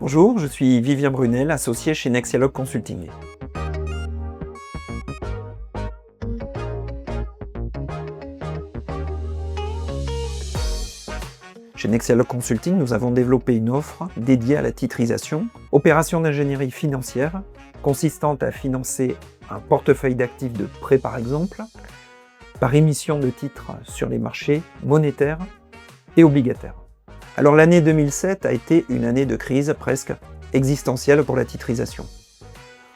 Bonjour, je suis Vivien Brunel, associé chez Nexialog Consulting. Chez Nexialog Consulting, nous avons développé une offre dédiée à la titrisation, opération d'ingénierie financière, consistant à financer un portefeuille d'actifs de prêt par exemple, par émission de titres sur les marchés monétaires et obligataires. Alors l'année 2007 a été une année de crise presque existentielle pour la titrisation.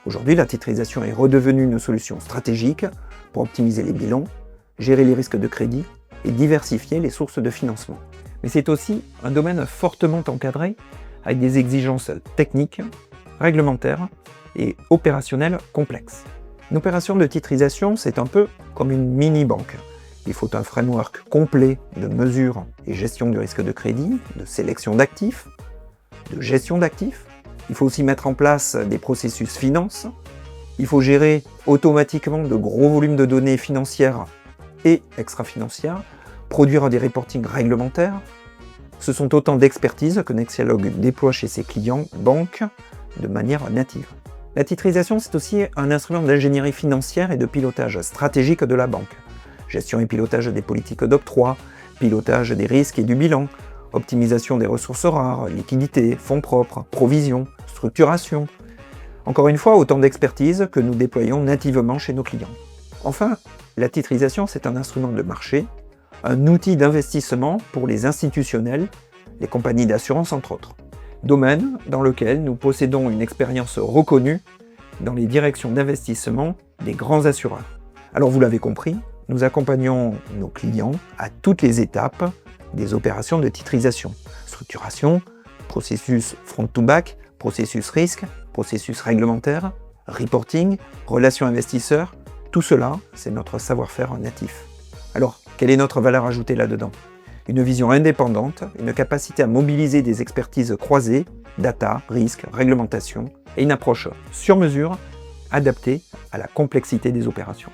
Aujourd'hui, la titrisation est redevenue une solution stratégique pour optimiser les bilans, gérer les risques de crédit et diversifier les sources de financement. Mais c'est aussi un domaine fortement encadré avec des exigences techniques, réglementaires et opérationnelles complexes. Une opération de titrisation, c'est un peu comme une mini-banque. Il faut un framework complet de mesure et gestion du risque de crédit, de sélection d'actifs, de gestion d'actifs. Il faut aussi mettre en place des processus finance. Il faut gérer automatiquement de gros volumes de données financières et extra-financières, produire des reportings réglementaires. Ce sont autant d'expertises que Nexialog déploie chez ses clients banques de manière native. La titrisation, c'est aussi un instrument d'ingénierie financière et de pilotage stratégique de la banque. Gestion et pilotage des politiques d'octroi, pilotage des risques et du bilan, optimisation des ressources rares, liquidités, fonds propres, provisions, structuration. Encore une fois, autant d'expertises que nous déployons nativement chez nos clients. Enfin, la titrisation, c'est un instrument de marché, un outil d'investissement pour les institutionnels, les compagnies d'assurance entre autres. Domaine dans lequel nous possédons une expérience reconnue dans les directions d'investissement des grands assureurs. Alors vous l'avez compris, nous accompagnons nos clients à toutes les étapes des opérations de titrisation. Structuration, processus front-to-back, processus risque, processus réglementaire, reporting, relations investisseurs, tout cela, c'est notre savoir-faire natif. Alors, quelle est notre valeur ajoutée là-dedans? Une vision indépendante, une capacité à mobiliser des expertises croisées, data, risque, réglementation, et une approche sur mesure, adaptée à la complexité des opérations.